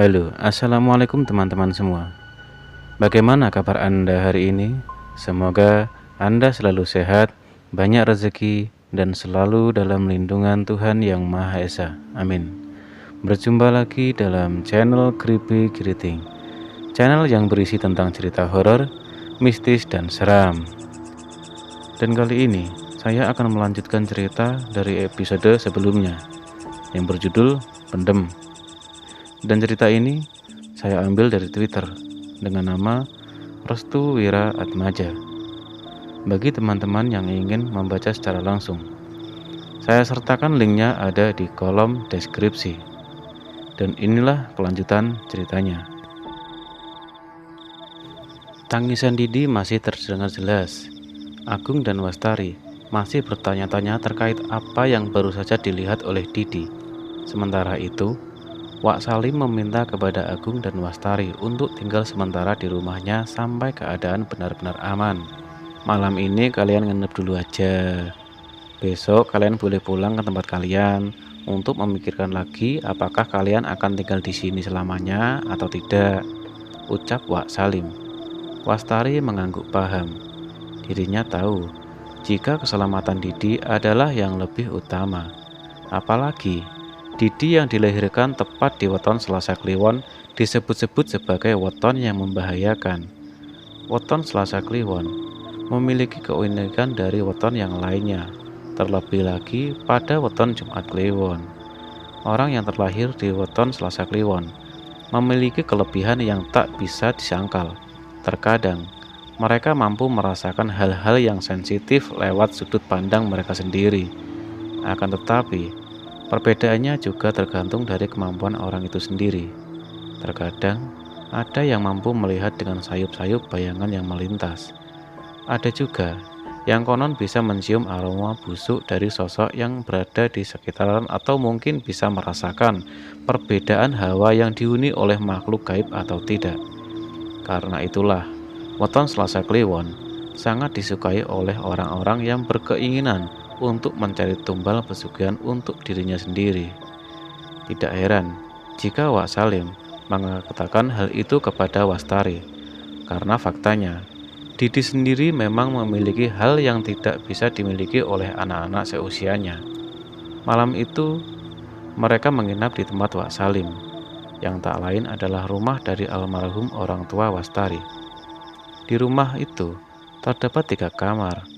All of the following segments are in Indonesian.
Halo, assalamualaikum teman-teman semua. Bagaimana kabar Anda hari ini? Semoga Anda selalu sehat, banyak rezeki, dan selalu dalam lindungan Tuhan Yang Maha Esa. Amin. Berjumpa lagi dalam channel Creepy Greeting, channel yang berisi tentang cerita horor, mistis, dan seram. Dan kali ini saya akan melanjutkan cerita dari episode sebelumnya yang berjudul Pendem. Dan cerita ini saya ambil dari Twitter dengan nama Restu Wira Atmaja. Bagi teman-teman yang ingin membaca secara langsung, saya sertakan linknya ada di kolom deskripsi. Dan inilah kelanjutan ceritanya. Tangisan Didi masih terdengar jelas. Agung dan Wastari masih bertanya-tanya terkait apa yang baru saja dilihat oleh Didi. Sementara itu, Wak Salim meminta kepada Agung dan Wastari untuk tinggal sementara di rumahnya sampai keadaan benar-benar aman. Malam ini kalian nginep dulu aja. Besok kalian boleh pulang ke tempat kalian untuk memikirkan lagi apakah kalian akan tinggal di sini selamanya atau tidak, ucap Wak Salim. Wastari mengangguk paham. Dirinya tahu jika keselamatan Didi adalah yang lebih utama. Apalagi Didi yang dilahirkan tepat di weton Selasa Kliwon disebut-sebut sebagai weton yang membahayakan. Weton Selasa Kliwon memiliki keunikan dari weton yang lainnya, terlebih lagi pada weton Jumat Kliwon. Orang yang terlahir di weton Selasa Kliwon memiliki kelebihan yang tak bisa disangkal. Terkadang mereka mampu merasakan hal-hal yang sensitif lewat sudut pandang mereka sendiri. Akan tetapi perbedaannya juga tergantung dari kemampuan orang itu sendiri. Terkadang, ada yang mampu melihat dengan sayup-sayup bayangan yang melintas. Ada juga yang konon bisa mencium aroma busuk dari sosok yang berada di sekitaran atau mungkin bisa merasakan perbedaan hawa yang dihuni oleh makhluk gaib atau tidak. Karena itulah, weton Selasa Kliwon sangat disukai oleh orang-orang yang berkeinginan untuk mencari tumbal pesugihan untuk dirinya sendiri. Tidak heran jika Wak Salim mengatakan hal itu kepada Wastari, karena faktanya Didi sendiri memang memiliki hal yang tidak bisa dimiliki oleh anak-anak seusianya. Malam itu mereka menginap di tempat Wak Salim, yang tak lain adalah rumah dari almarhum orang tua Wastari. Di rumah itu terdapat 3 kamar.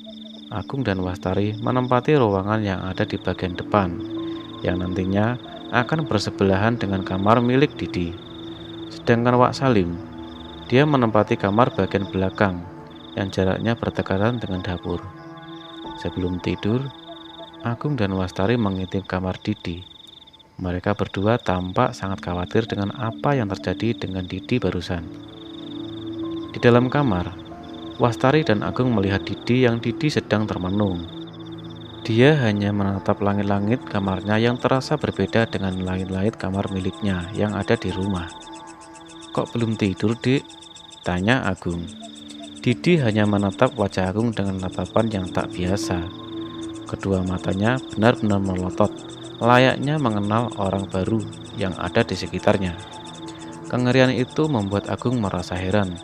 Agung dan Wastari menempati ruangan yang ada di bagian depan, yang nantinya akan bersebelahan dengan kamar milik Didi. Sedangkan Wak Salim, dia menempati kamar bagian belakang, yang jaraknya berdekatan dengan dapur. Sebelum tidur, Agung dan Wastari mengintip kamar Didi. Mereka berdua tampak sangat khawatir dengan apa yang terjadi dengan Didi barusan. Di dalam kamar, Wastari dan Agung melihat Didi yang Didi sedang termenung. Dia hanya menatap langit-langit kamarnya yang terasa berbeda dengan langit-langit kamar miliknya yang ada di rumah. "Kok belum tidur, Dik?" tanya Agung. Didi hanya menatap wajah Agung dengan tatapan yang tak biasa. Kedua matanya benar-benar melotot, layaknya mengenal orang baru yang ada di sekitarnya. Kengerian itu membuat Agung merasa heran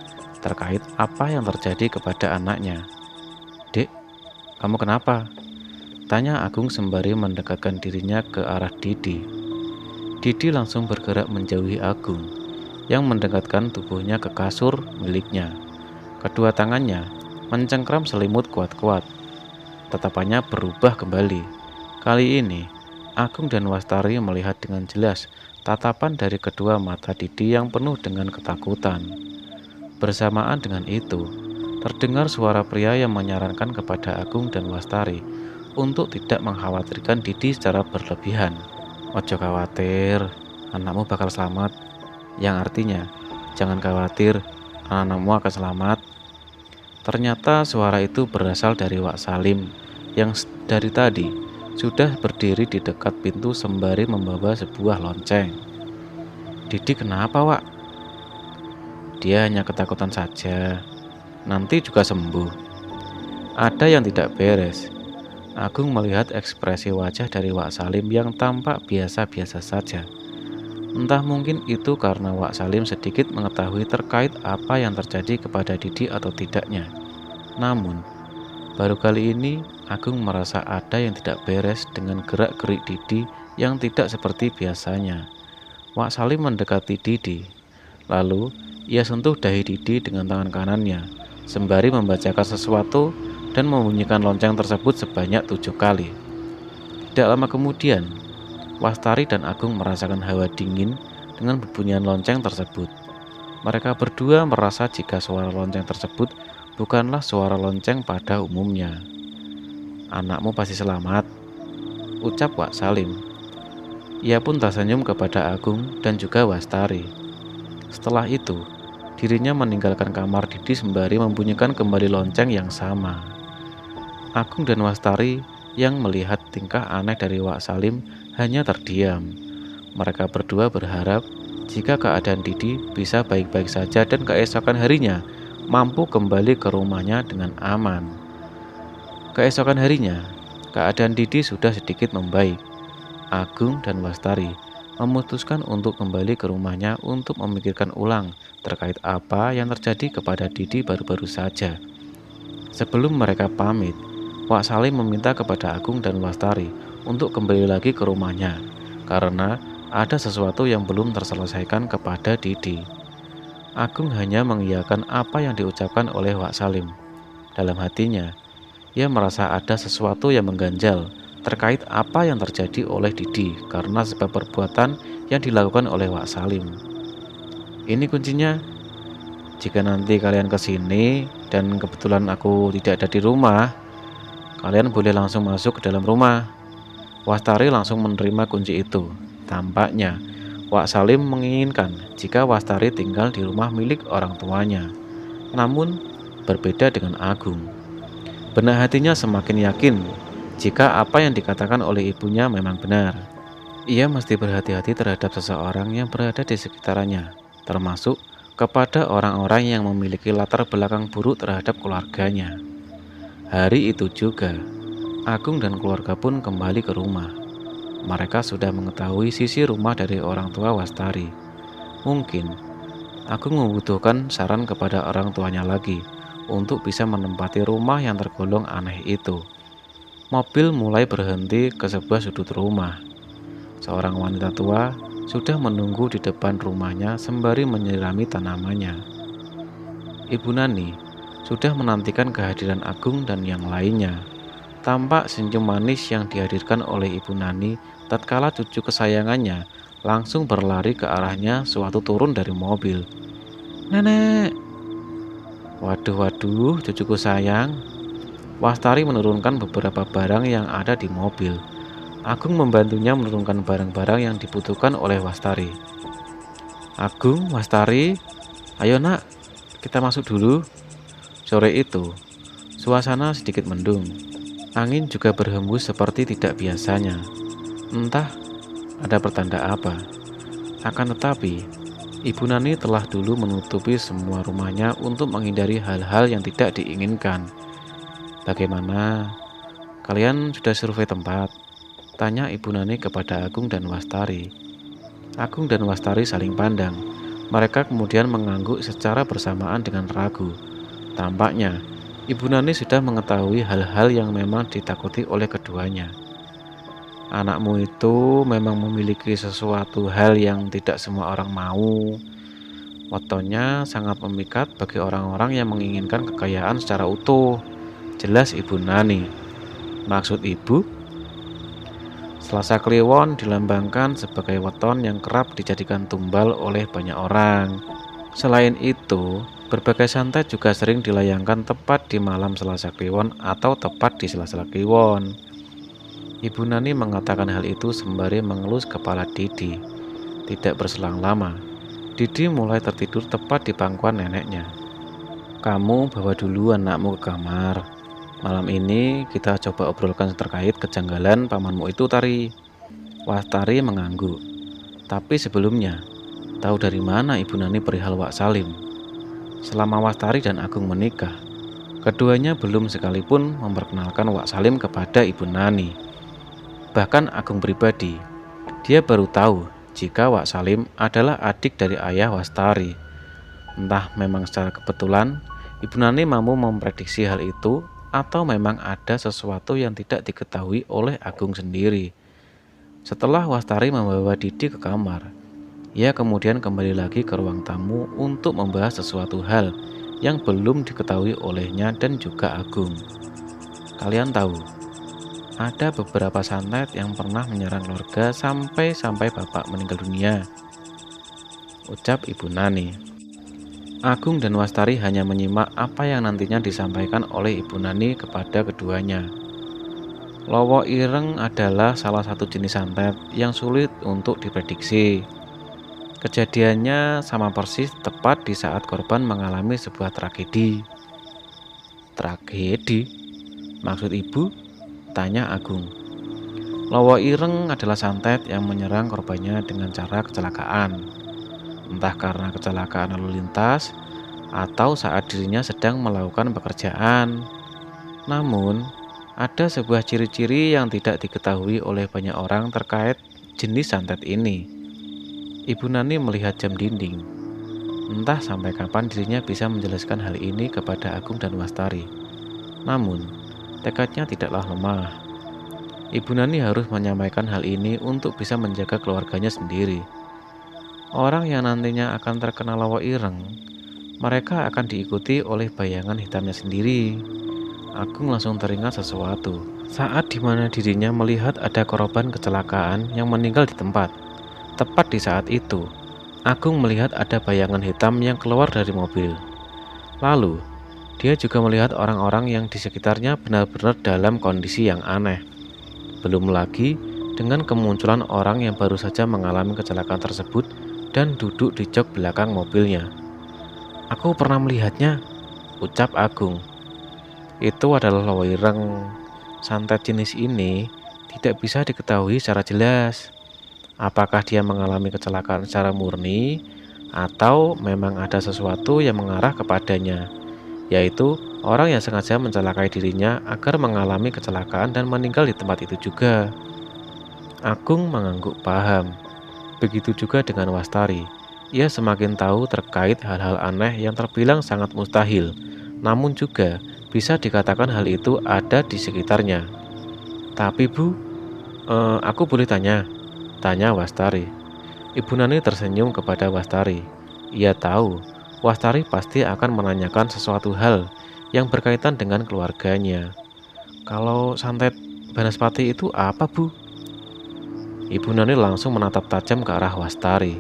terkait apa yang terjadi kepada anaknya. "Dek, kamu kenapa?" tanya Agung sembari mendekatkan dirinya ke arah Didi. Didi langsung bergerak menjauhi Agung, yang mendekatkan tubuhnya ke kasur miliknya. Kedua tangannya mencengkram selimut kuat-kuat. Tatapannya berubah kembali. Kali ini, Agung dan Wastari melihat dengan jelas tatapan dari kedua mata Didi yang penuh dengan ketakutan. Bersamaan dengan itu, terdengar suara pria yang menyarankan kepada Agung dan Wastari untuk tidak mengkhawatirkan Didi secara berlebihan. "Ojo khawatir, anakmu bakal selamat." Yang artinya, jangan khawatir, anakmu akan selamat. Ternyata suara itu berasal dari Wak Salim yang dari tadi sudah berdiri di dekat pintu sembari membawa sebuah lonceng. "Didi kenapa, Wak?" "Dia hanya ketakutan saja, nanti juga sembuh." Ada yang tidak beres. Agung melihat ekspresi wajah dari Wak Salim yang tampak biasa-biasa saja. Entah mungkin itu karena Wak Salim sedikit mengetahui terkait apa yang terjadi kepada Didi atau tidaknya. Namun, baru kali ini Agung merasa ada yang tidak beres dengan gerak-gerik Didi yang tidak seperti biasanya. Wak Salim mendekati Didi, lalu ia sentuh dahi Didi dengan tangan kanannya, sembari membacakan sesuatu dan membunyikan lonceng tersebut sebanyak 7 kali. Tidak lama kemudian, Wastari dan Agung merasakan hawa dingin dengan bebunyian lonceng tersebut. Mereka berdua merasa jika suara lonceng tersebut bukanlah suara lonceng pada umumnya. "Anakmu pasti selamat," ucap Wak Salim. Ia pun tersenyum kepada Agung dan juga Wastari. Setelah itu, dirinya meninggalkan kamar Didi sembari membunyikan kembali lonceng yang sama. Agung dan Wastari yang melihat tingkah aneh dari Wak Salim hanya terdiam. Mereka berdua berharap jika keadaan Didi bisa baik-baik saja dan keesokan harinya mampu kembali ke rumahnya dengan aman. Keesokan harinya, keadaan Didi sudah sedikit membaik. Agung dan Wastari memutuskan untuk kembali ke rumahnya untuk memikirkan ulang terkait apa yang terjadi kepada Didi baru-baru saja. Sebelum mereka pamit, Wak Salim meminta kepada Agung dan Wastari untuk kembali lagi ke rumahnya karena ada sesuatu yang belum terselesaikan kepada Didi. Agung hanya mengiyakan apa yang diucapkan oleh Wak Salim. Dalam hatinya, ia merasa ada sesuatu yang mengganjal terkait apa yang terjadi oleh Didi karena sebab perbuatan yang dilakukan oleh Wak Salim. Ini kuncinya. Jika nanti kalian kesini dan kebetulan aku tidak ada di rumah, kalian boleh langsung masuk ke dalam rumah. Wastari langsung menerima kunci itu. Tampaknya Wak Salim menginginkan jika Wastari tinggal di rumah milik orang tuanya. Namun berbeda dengan Agung. Benak hatinya semakin yakin jika apa yang dikatakan oleh ibunya memang benar. Ia mesti berhati-hati terhadap seseorang yang berada di sekitarnya, termasuk kepada orang-orang yang memiliki latar belakang buruk terhadap keluarganya. Hari itu juga, Agung dan keluarga pun kembali ke rumah. Mereka sudah mengetahui sisi rumah dari orang tua Wastari. Mungkin Agung membutuhkan saran kepada orang tuanya lagi untuk bisa menempati rumah yang tergolong aneh itu. Mobil mulai berhenti ke sebuah sudut rumah. Seorang wanita tua sudah menunggu di depan rumahnya sembari menyirami tanamannya. Ibu Nani sudah menantikan kehadiran Agung dan yang lainnya. Tampak senyum manis yang dihadirkan oleh Ibu Nani tatkala cucu kesayangannya langsung berlari ke arahnya sewaktu turun dari mobil. "Nenek!" Waduh, cucuku sayang. Wastari menurunkan beberapa barang yang ada di mobil. Agung membantunya menurunkan barang-barang yang dibutuhkan oleh Wastari. "Agung, Wastari, ayo nak, kita masuk dulu." Sore itu, suasana sedikit mendung. Angin juga berhembus seperti tidak biasanya. Entah ada pertanda apa. Akan tetapi, Ibu Nani telah dulu menutupi semua rumahnya untuk menghindari hal-hal yang tidak diinginkan. "Bagaimana? Kalian sudah survei tempat?" tanya Ibu Nani kepada Agung dan Wastari. Agung dan Wastari saling pandang. Mereka kemudian mengangguk secara bersamaan dengan ragu. Tampaknya Ibu Nani sudah mengetahui hal-hal yang memang ditakuti oleh keduanya. "Anakmu itu memang memiliki sesuatu hal yang tidak semua orang mau. Wetonnya sangat memikat bagi orang-orang yang menginginkan kekayaan secara utuh," jelas Ibu Nani. "Maksud ibu?" Selasa Kliwon dilambangkan sebagai weton yang kerap dijadikan tumbal oleh banyak orang. Selain itu, berbagai santet juga sering dilayangkan tepat di malam Selasa Kliwon atau tepat di Selasa Kliwon. Ibu Nani mengatakan hal itu sembari mengelus kepala Didi. Tidak berselang lama, Didi mulai tertidur tepat di pangkuan neneknya. "Kamu bawa dulu anakmu ke kamar. Malam ini kita coba obrolkan terkait kejanggalan pamanmu itu, Tari." Wastari mengangguk. Tapi sebelumnya, tahu dari mana Ibu Nani perihal Wak Salim? Selama Wastari dan Agung menikah, keduanya belum sekalipun memperkenalkan Wak Salim kepada Ibu Nani. Bahkan Agung pribadi, dia baru tahu jika Wak Salim adalah adik dari ayah Wastari. Entah memang secara kebetulan, Ibu Nani mampu memprediksi hal itu atau memang ada sesuatu yang tidak diketahui oleh Agung sendiri. Setelah Wastari membawa Didi ke kamar, ia kemudian kembali lagi ke ruang tamu untuk membahas sesuatu hal yang belum diketahui olehnya dan juga Agung. Kalian tahu, ada beberapa santet yang pernah menyerang keluarga sampai bapak meninggal dunia, ucap Ibu Nani. Agung dan Wastari hanya menyimak apa yang nantinya disampaikan oleh Ibu Nani kepada keduanya. Lowo ireng adalah salah satu jenis santet yang sulit untuk diprediksi. Kejadiannya sama persis tepat di saat korban mengalami sebuah tragedi. Tragedi? Maksud ibu? Tanya Agung. Lowo ireng adalah santet yang menyerang korbannya dengan cara kecelakaan. Entah karena kecelakaan lalu lintas atau saat dirinya sedang melakukan pekerjaan. Namun, ada sebuah ciri-ciri yang tidak diketahui oleh banyak orang terkait jenis santet ini. Ibu Nani melihat jam dinding. Entah sampai kapan dirinya bisa menjelaskan hal ini kepada Agung dan Wastari. Namun, tekadnya tidaklah lemah. Ibu Nani harus menyampaikan hal ini untuk bisa menjaga keluarganya sendiri. Orang yang nantinya akan terkena lowo ireng, mereka akan diikuti oleh bayangan hitamnya sendiri. Agung langsung teringat sesuatu saat dimana dirinya melihat ada korban kecelakaan yang meninggal di tempat. Tepat di saat itu, Agung melihat ada bayangan hitam yang keluar dari mobil. Lalu, dia juga melihat orang-orang yang di sekitarnya benar-benar dalam kondisi yang aneh. Belum lagi dengan kemunculan orang yang baru saja mengalami kecelakaan tersebut dan duduk di jok belakang mobilnya. Aku pernah melihatnya, ucap Agung. Itu adalah lowo ireng. Santet jenis ini tidak bisa diketahui secara jelas. Apakah dia mengalami kecelakaan secara murni atau memang ada sesuatu yang mengarah kepadanya, yaitu orang yang sengaja mencelakai dirinya agar mengalami kecelakaan dan meninggal di tempat itu juga. Agung mengangguk paham. Begitu juga dengan Wastari. Ia semakin tahu terkait hal-hal aneh yang terbilang sangat mustahil, namun juga bisa dikatakan hal itu ada di sekitarnya. Tapi Bu, aku boleh tanya? Tanya Wastari. Ibu Nani tersenyum kepada Wastari. Ia tahu Wastari pasti akan menanyakan sesuatu hal yang berkaitan dengan keluarganya. Kalau santet Banaspati itu apa, Bu? Ibu Nani langsung menatap tajam ke arah Wastari.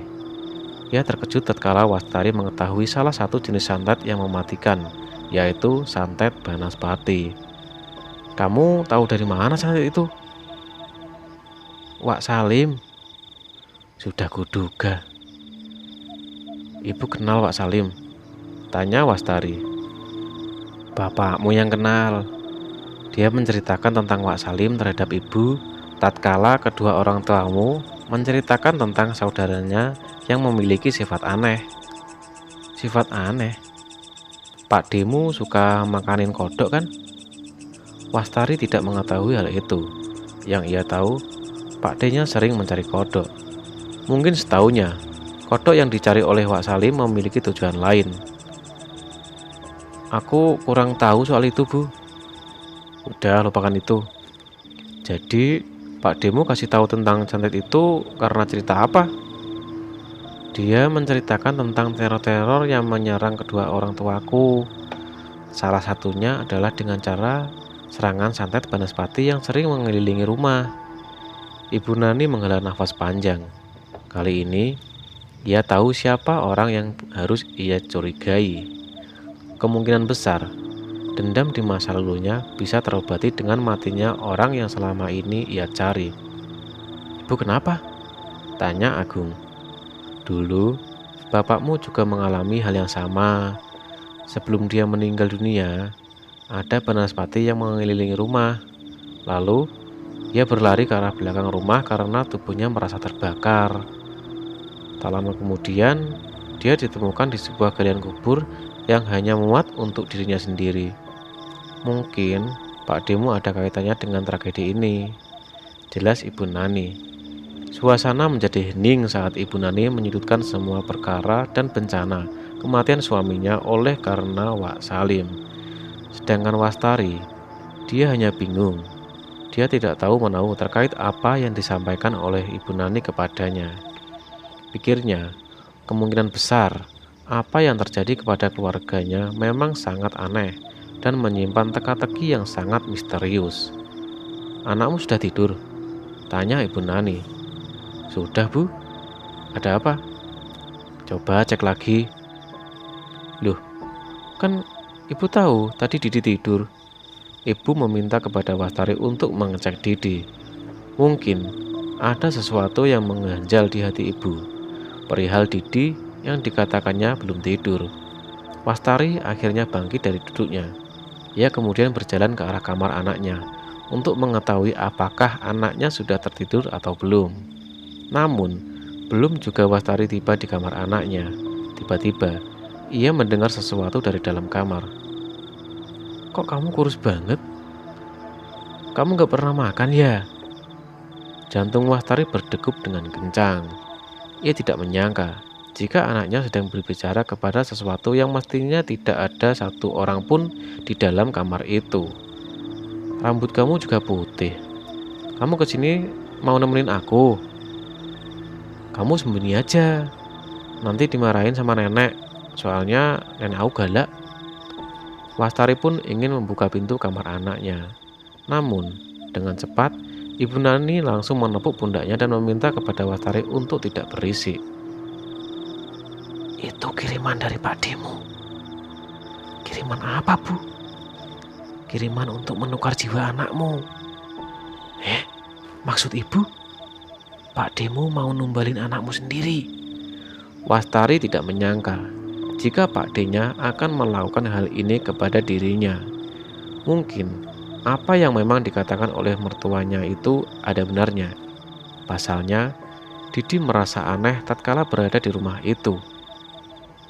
Ia terkejut tatkala Wastari mengetahui salah satu jenis santet yang mematikan, yaitu santet Banaspati. Kamu tahu dari mana santet itu? Wak Salim. Sudah kuduga. Ibu kenal Wak Salim? Tanya Wastari. Bapakmu yang kenal. Dia menceritakan tentang Wak Salim terhadap ibu tatkala kedua orang tuamu menceritakan tentang saudaranya yang memiliki sifat aneh. Sifat aneh? Pak Demu suka makanin kodok kan? Wastari tidak mengetahui hal itu. Yang ia tahu, Pak D-nya sering mencari kodok. Mungkin setahunya, kodok yang dicari oleh Wak Salim memiliki tujuan lain. Aku kurang tahu soal itu, Bu. Udah, lupakan itu. Jadi, Pak Demu kasih tahu tentang santet itu karena cerita apa? Dia menceritakan tentang teror-teror yang menyerang kedua orang tuaku. Salah satunya adalah dengan cara serangan santet Banaspati yang sering mengelilingi rumah. Ibu Nani menghela nafas panjang. Kali ini, ia tahu siapa orang yang harus ia curigai. Kemungkinan besar, dendam di masa lalunya bisa terobati dengan matinya orang yang selama ini ia cari. Ibu kenapa? Tanya Agung. Dulu, bapakmu juga mengalami hal yang sama. Sebelum dia meninggal dunia, ada Banaspati yang mengelilingi rumah. Lalu, ia berlari ke arah belakang rumah karena tubuhnya merasa terbakar. Tak lama kemudian, dia ditemukan di sebuah galian kubur yang hanya muat untuk dirinya sendiri. Mungkin Pak Demu ada kaitannya dengan tragedi ini, jelas Ibu Nani. Suasana menjadi hening saat Ibu Nani menyudutkan semua perkara dan bencana kematian suaminya oleh karena Wak Salim. Sedangkan Wastari, dia hanya bingung. Dia tidak tahu menahu terkait apa yang disampaikan oleh Ibu Nani kepadanya. Pikirnya, kemungkinan besar apa yang terjadi kepada keluarganya memang sangat aneh dan menyimpan teka-teki yang sangat misterius. "Anakmu sudah tidur?" tanya Ibu Nani. "Sudah, Bu. Ada apa?" "Coba cek lagi." "Loh, kan Ibu tahu tadi Didi tidur." Ibu meminta kepada Wastari untuk mengecek Didi. Mungkin ada sesuatu yang mengganjal di hati ibu perihal Didi yang dikatakannya belum tidur. Wastari akhirnya bangkit dari duduknya. Ia kemudian berjalan ke arah kamar anaknya untuk mengetahui apakah anaknya sudah tertidur atau belum. Namun, belum juga Wastari tiba di kamar anaknya. Tiba-tiba, ia mendengar sesuatu dari dalam kamar. "Kok kamu kurus banget? Kamu gak pernah makan ya?" Jantung Wastari berdegup dengan kencang. Ia tidak menyangka jika anaknya sedang berbicara kepada sesuatu yang mestinya tidak ada satu orang pun di dalam kamar itu. "Rambut kamu juga putih. Kamu kesini mau nemenin aku?" "Kamu sembunyi aja. Nanti dimarahin sama nenek. Soalnya nenek aku galak." Wastari pun ingin membuka pintu kamar anaknya. Namun, dengan cepat, Ibu Nani langsung menepuk pundaknya dan meminta kepada Wastari untuk tidak berisik. "Itu kiriman dari Pak Demu." "Kiriman apa, Bu?" "Kiriman untuk menukar jiwa anakmu." Maksud Ibu? Pak Demu mau numbalin anakmu sendiri." Wastari tidak menyangka jika Pak D-nya akan melakukan hal ini kepada dirinya. Mungkin apa yang memang dikatakan oleh mertuanya itu ada benarnya. Pasalnya, Didi merasa aneh tatkala berada di rumah itu.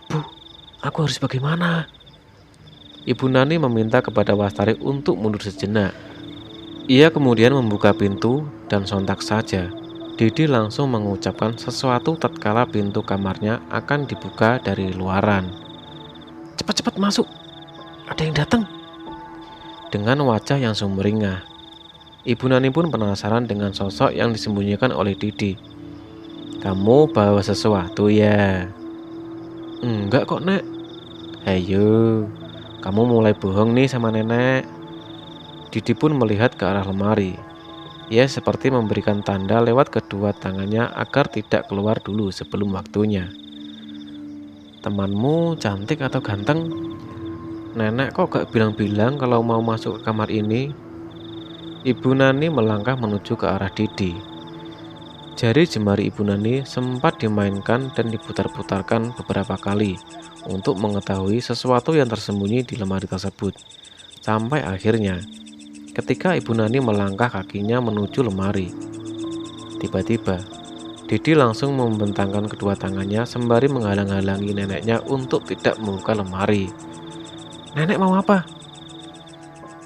"Bu, aku harus bagaimana?" Ibu Nani meminta kepada Wastari untuk mundur sejenak. Ia kemudian membuka pintu dan sontak saja Didi langsung mengucapkan sesuatu tatkala pintu kamarnya akan dibuka dari luaran. "Cepat-cepat masuk, ada yang datang." Dengan wajah yang sumringah, Ibu Nani pun penasaran dengan sosok yang disembunyikan oleh Didi. "Kamu bawa sesuatu ya?" "Enggak kok, Nek." "Ayo, kamu mulai bohong nih sama nenek." Didi pun melihat ke arah lemari. Ia seperti memberikan tanda lewat kedua tangannya agar tidak keluar dulu sebelum waktunya. "Temanmu cantik atau ganteng? Nenek kok gak bilang-bilang kalau mau masuk ke kamar ini?" Ibu Nani melangkah menuju ke arah Didi. Jari jemari Ibu Nani sempat dimainkan dan diputar-putarkan beberapa kali untuk mengetahui sesuatu yang tersembunyi di lemari tersebut. Sampai akhirnya, ketika Ibu Nani melangkah kakinya menuju lemari, tiba-tiba Didi langsung membentangkan kedua tangannya sembari menghalang-halangi neneknya untuk tidak membuka lemari. "Nenek mau apa?"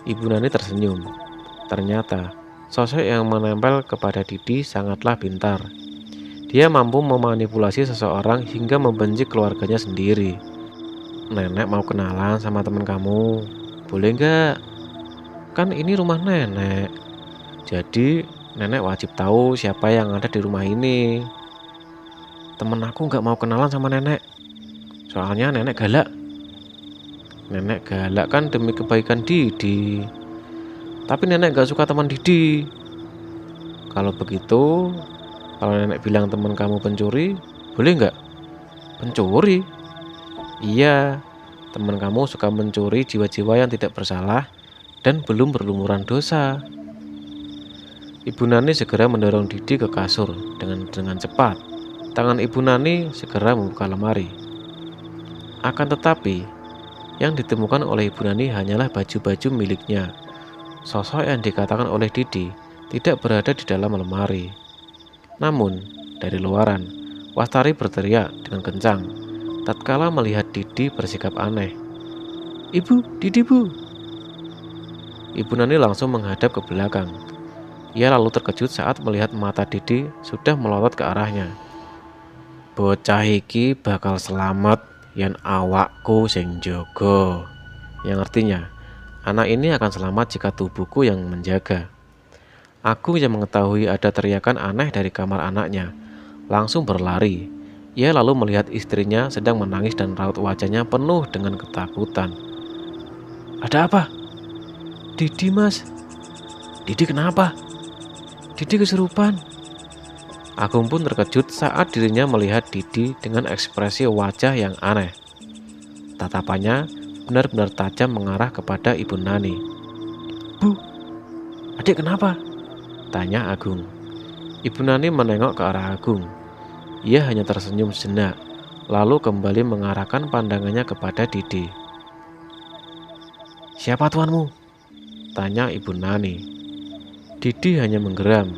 Ibu Nani tersenyum. Ternyata sosok yang menempel kepada Didi sangatlah pintar. Dia mampu memanipulasi seseorang hingga membenci keluarganya sendiri. "Nenek mau kenalan sama teman kamu, boleh nggak? Kan ini rumah nenek, jadi nenek wajib tahu siapa yang ada di rumah ini." "Temen aku nggak mau kenalan sama nenek, soalnya nenek galak." "Nenek galak kan demi kebaikan Didi, tapi nenek gak suka teman Didi." "Kalau begitu, kalau nenek bilang teman kamu pencuri, boleh nggak?" "Pencuri?" "Iya, teman kamu suka mencuri jiwa-jiwa yang tidak bersalah dan belum berlumuran dosa." Ibu Nani segera mendorong Didi ke kasur dengan cepat. Tangan Ibu Nani segera membuka lemari. Akan tetapi, yang ditemukan oleh Ibu Nani hanyalah baju-baju miliknya. Sosok yang dikatakan oleh Didi tidak berada di dalam lemari. Namun, dari luaran, Wastari berteriak dengan kencang tatkala melihat Didi bersikap aneh. "Ibu, Didi, Bu." Ibu Nani langsung menghadap ke belakang. Ia lalu terkejut saat melihat mata Didi sudah melotot ke arahnya. Bocah iki bakal selamat yen awakku sing jaga. Yang artinya, anak ini akan selamat jika tubuhku yang menjaga. Agung yang mengetahui ada teriakan aneh dari kamar anaknya, langsung berlari. Ia lalu melihat istrinya sedang menangis dan raut wajahnya penuh dengan ketakutan. Ada apa? Didi, Mas. Didi kenapa? Didi kesurupan. Agung pun terkejut saat dirinya melihat Didi dengan ekspresi wajah yang aneh. Tatapannya benar-benar tajam mengarah kepada Ibu Nani. Bu, adik kenapa? Tanya Agung. Ibu Nani menengok ke arah Agung. Ia hanya tersenyum sejenak, lalu kembali mengarahkan pandangannya kepada Didi. Siapa tuanmu? Tanya Ibu Nani. Didi hanya menggeram.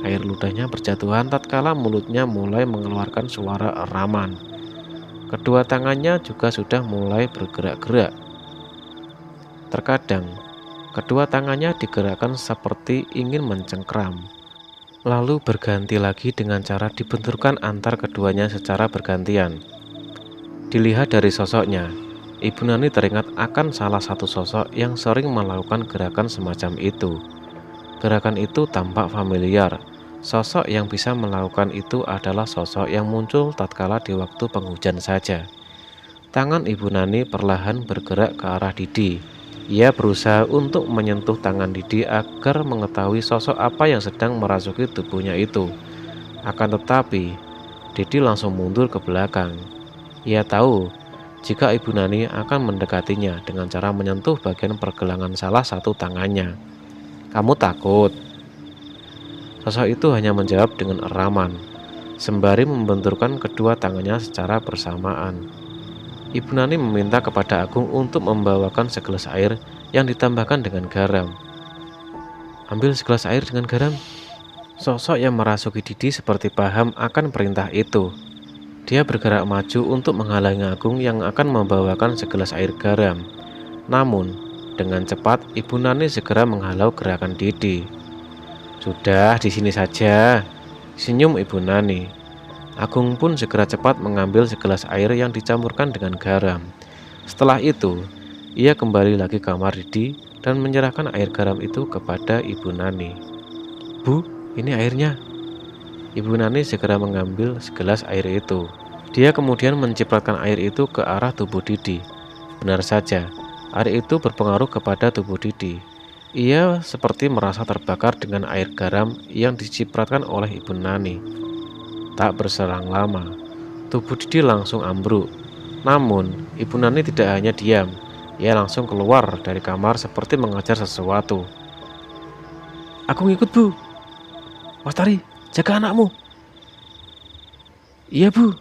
Air ludahnya berjatuhan tatkala mulutnya mulai mengeluarkan suara eraman. Kedua tangannya juga sudah mulai bergerak-gerak. Terkadang, kedua tangannya digerakkan seperti ingin mencengkram. Lalu berganti lagi dengan cara dibenturkan antar keduanya secara bergantian. Dilihat dari sosoknya, Ibu Nani teringat akan salah satu sosok yang sering melakukan gerakan semacam itu. Gerakan itu tampak familiar. Sosok yang bisa melakukan itu adalah sosok yang muncul tatkala di waktu penghujan saja. Tangan Ibu Nani perlahan bergerak ke arah Didi. Ia berusaha untuk menyentuh tangan Didi agar mengetahui sosok apa yang sedang merasuki tubuhnya itu. Akan tetapi, Didi langsung mundur ke belakang. Ia tahu jika Ibu Nani akan mendekatinya dengan cara menyentuh bagian pergelangan salah satu tangannya. Kamu takut? Sosok itu hanya menjawab dengan eraman, sembari membenturkan kedua tangannya secara bersamaan. Ibu Nani meminta kepada Agung untuk membawakan segelas air yang ditambahkan dengan garam. Ambil segelas air dengan garam. Sosok yang merasuki Didi seperti paham akan perintah itu. Dia bergerak maju untuk menghalangi Agung yang akan membawakan segelas air garam. Namun, dengan cepat Ibu Nani segera menghalau gerakan Didi. Sudah, di sini saja, senyum Ibu Nani. Agung pun segera cepat mengambil segelas air yang dicampurkan dengan garam. Setelah itu, ia kembali lagi ke kamar Didi dan menyerahkan air garam itu kepada Ibu Nani. Bu, ini airnya. Ibu Nani segera mengambil segelas air itu. Dia kemudian mencipratkan air itu ke arah tubuh Didi. Benar saja, air itu berpengaruh kepada tubuh Didi. Ia seperti merasa terbakar dengan air garam yang dicipratkan oleh Ibu Nani. Tak berselang lama, tubuh Didi langsung ambruk. Namun, Ibu Nani tidak hanya diam. Ia langsung keluar dari kamar seperti mengejar sesuatu. Aku ngikut, Bu. Wastari, jaga anakmu. Iya, Bu.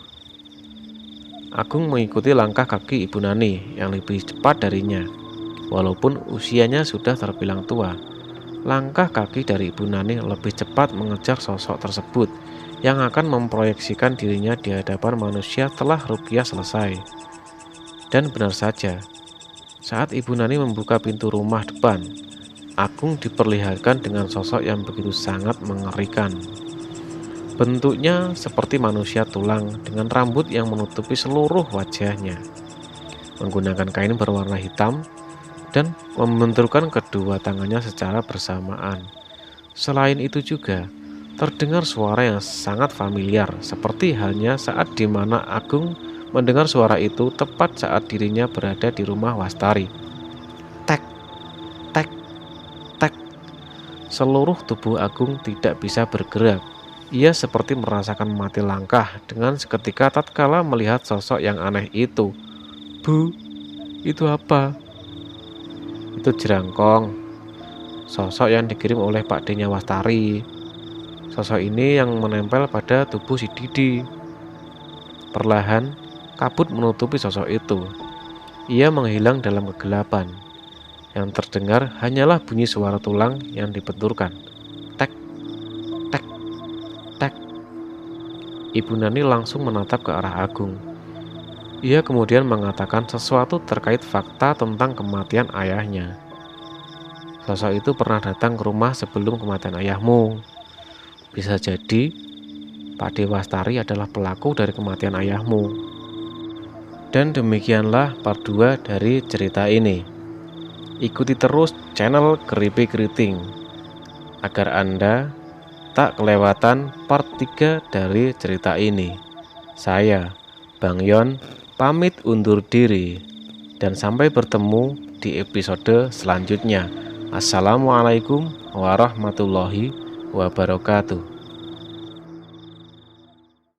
Agung mengikuti langkah kaki Ibu Nani yang lebih cepat darinya. Walaupun usianya sudah terbilang tua, langkah kaki dari Ibu Nani lebih cepat mengejar sosok tersebut yang akan memproyeksikan dirinya di hadapan manusia telah ruqyah selesai. Dan benar saja, saat Ibu Nani membuka pintu rumah depan, Agung diperlihatkan dengan sosok yang begitu sangat mengerikan. Bentuknya seperti manusia tulang dengan rambut yang menutupi seluruh wajahnya, menggunakan kain berwarna hitam, dan membenturkan kedua tangannya secara bersamaan. Selain itu juga, terdengar suara yang sangat familiar, seperti halnya saat di mana Agung mendengar suara itu tepat saat dirinya berada di rumah Wastari. Tek, tek, tek. Seluruh tubuh Agung tidak bisa bergerak. Ia seperti merasakan mati langkah dengan seketika tatkala melihat sosok yang aneh itu. Bu, itu apa? Itu Jerangkong, sosok yang dikirim oleh Pak D-nya Wastari. Sosok ini yang menempel pada tubuh si Didi. Perlahan, kabut menutupi sosok itu. Ia menghilang dalam kegelapan. Yang terdengar hanyalah bunyi suara tulang yang dibenturkan. Tek, tek, tek. Ibu Nani langsung menatap ke arah Agung. Ia kemudian mengatakan sesuatu terkait fakta tentang kematian ayahnya. sosok itu pernah datang ke rumah sebelum kematian ayahmu. Bisa jadi Pak Dewastari adalah pelaku dari kematian ayahmu. Dan demikianlah part 2 dari cerita ini. Ikuti terus channel Keripik Keriting agar Anda tak kelewatan part 3 dari cerita ini. Saya, Bang Yon, pamit undur diri. Dan sampai bertemu di episode selanjutnya. Assalamualaikum warahmatullahi wabarakatuh.